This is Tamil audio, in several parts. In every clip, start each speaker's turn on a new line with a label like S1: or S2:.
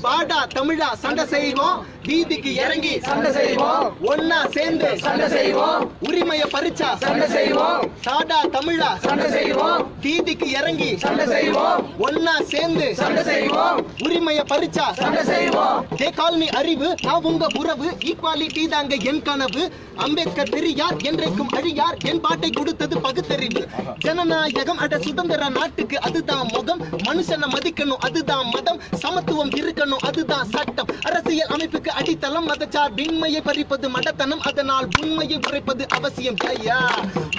S1: பாடா தமிழா சண்டை செய்வோம், வீதிக்கு இறங்கி
S2: சண்டை செய்வோம்,
S1: ஒன்னா சேர்ந்து
S2: சண்டை செய்வோம்,
S1: உரிமைய பறிச்சா
S2: சண்டை செய்வோம்,
S1: சாடா தமிழா
S2: சண்டை செய்வோம்,
S1: வீதிக்கு இறங்கி
S2: சண்டை செய்வோம்,
S1: ஒன்னா சேர்ந்து
S2: சண்டை செய்வோம்,
S1: உரிமைய பறிச்சா
S2: சண்டை செய்வோம்.
S1: தே கால் மீ அறிவு, நான் உங்க உறவு, ஈக்வாலிட்டி தாங்க என் கனவு. அம்பேத்கர் பெரியார் என்றைக்கும் அழியார், என் பாட்டை கொடுத்தது பகுத்தறிவு. ஜனநாயகம் அட சுதந்திர நாட்டுக்கு அதுதான் முகம், மனுஷனை மதிக்கணும் அதுதான் மதம், சமத்துவம் இருக்கணும் அதுதான் சட்டம். அரசியல் அமைப்புக்கு அடித்தளம், மதச்சார்பின்மையை பறிப்பது மடத்தனம், அதனால் உண்மையை உரைப்பது அவசியம். ஐயா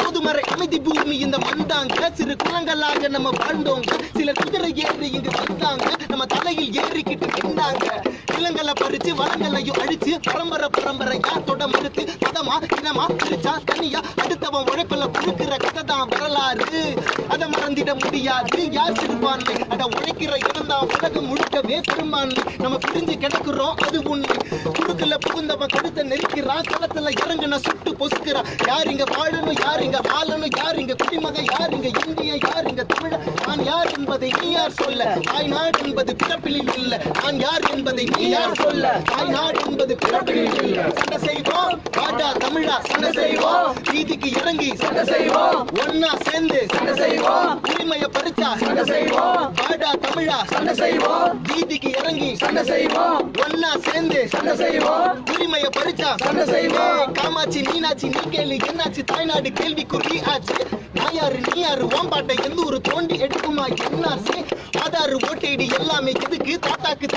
S1: பொதுமறை அமைதி பூமி இந்த மண்டாங்க, சிறு குளங்களாக நம்ம வாழ்ந்தோங்க, சில குதிரை ஏறி இங்கு வந்தாங்க, நம்ம தலையில் ஏறிக்கிட்டு நின்றாங்க. நிலங்களை பறிச்சு வளங்களையும் அழிச்சு பரம்பரையா தொட மறுத்து மதமா இனமா பிரிச்சா தனியா அடுத்தவன் உழைப்பில கொடுக்கிற கதை தான் வரலாறு, அதை மறந்திட முடியாது. யார் சிறுபான்மை அட உழைக்கிற இனம்தான் உலகம் முழுக்கவே பெரும்பான்மை. நம்ம பிரிஞ்சு கிடக்குறோம் அது உண்மை, குறுக்குல புகுந்தவன் கழுத்தை நெருக்கிறான், களத்துல இறங்குன சுட்டு பொசுக்கிறான். யார் இங்க வாழணும், யார் இங்க ஆளணும், யார் இங்க குடிமகன், யார் இங்க இந்திய, யார் இங்க தமிழ. நான் யார் என்பதை நீ யார் சொல்ல, தாய்நாடு என்பது பிறப்பில் இல்ல. நான் யார் என்பதை நீ யார் சொல்ல, தாய்நாடு என்பது பிறப்பில் இல்ல. சண்டை செய்வோம், பாடா தமிழா சண்டை செய்வோம், வீதிக்கு இறங்கி
S2: சண்டை செய்வோம்,
S1: ஒன்னா சேர்ந்து
S2: சண்டை செய்வோம்,
S1: உரிமைய பறிச்சா
S2: சண்டை செய்வோம்,
S1: பாடா தமிழா
S2: சண்டை செய்வோம்,
S1: வீதிக்கு இறங்கி
S2: சண்டை செய்வோம்,
S1: ஒன்னா சேர்ந்து
S2: சண்டை செய்வோம்,
S1: உரிமைய பறிச்சா
S2: சண்டை செய்வோம்.
S1: காமாட்சி மீனாட்சி நீ கேளு என்னாச்சு, தாய்நாடு கேள்விக்குறி ஆச்சு. நான் யாரு நீ யாரு, ஓம்பாட்டை எந்த ஒரு தோண்டி எடுக்குமா என்னாச்சு. ஆதாரு ஓட்டேடி எல்லாமே எதுக்கு, தாத்தாக்கு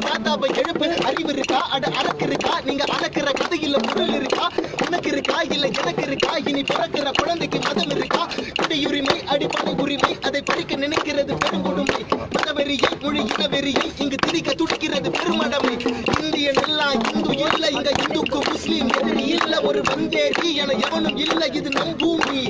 S1: தாத்தாவை எழுப்பு. அறிவு இருக்கா அட அறக்கு இருக்கா, நீங்க அளக்குற கதையில பொருள் இருக்கா. உனக்கு இருக்கா இல்ல எனக்கு இருக்கா, இனி பிறக்கிற குழந்தைக்கு மதம் இருக்கா. குடியுரிமை அடிப்படை உரிமை, அதை படிக்க நினைக்கிறது பெருங்கொடுமை. மதவெறியை மொழி இனவெறியை இங்கு திரிக்க துடிக்கிறது பெருமடமை. இந்தியன் எல்லாம் இந்து இல்ல, இங்க இந்துக்கு முஸ்லீம் எதிரி இல்ல, ஒரு வந்தேரி என எவனும் இல்ல, இது நம் பூமி.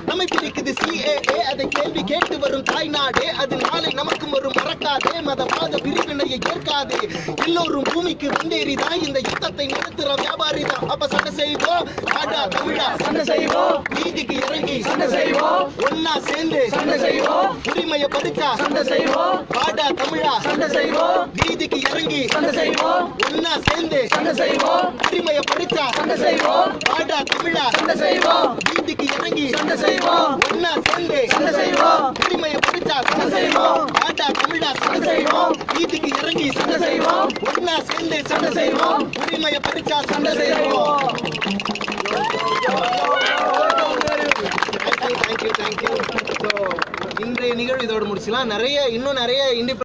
S1: நம்மை பிரிக்குது CAA, அதை கேள்வி கேட்டு வரும் தாய்நாடே, அது நாளை நமக்கும் ஒரு மறக்காதே. மதவாத பிரிவினையை ஏற்காதே, எல்லோரும் பூமிக்கு வந்தேறிதான், இந்த யுத்தத்தை நடத்துற வியாபாரி தான். அப்ப சண்டை செய்வோம், பாடா தமிழா
S2: சண்டை செய்வோம்,
S1: வீதிக்கு இறங்கி
S2: சண்டை செய்வோம்,
S1: ஒன்னா சேர்ந்து
S2: சண்டை செய்வோம்,
S1: உரிமைய பறிச்சா
S2: சண்டை செய்வோம்,
S1: பாடா தமிழா
S2: சண்டை செய்வோம்,
S1: வீதிக்கு இறங்கி
S2: சண்டை செய்வோம்,
S1: ஒன்னா சேர்ந்து
S2: சண்டை செய்வோம்,
S1: உரிமைய பறிச்சா
S2: சண்டை செய்வோம்,
S1: பாடா தமிழா
S2: சண்டை செய்வோம்,
S1: வீதிக்கு இறங்கி
S2: சண்டை செய்வோம்,
S1: ஒன்னா சேர்ந்து
S2: சண்டை செய்வோம்,
S1: உரிமைய பறிச்சா
S2: சண்டை செய்வோம்,
S1: பாடா தமிழா
S2: சண்டை செய்வோம்,
S1: வீதிக்கு இறங்கி
S2: சண்டை செய்வோம்,
S1: ஒன்னா சேர்ந்து
S2: சண்டை செய்வோம்,
S1: உரிமைய பறிச்சா
S2: சண்டை செய்வோம்.
S1: தேங்க்யூ. இன்றைய நிகழ்வு இதோடு முடிச்சுலாம். இன்னும் நிறைய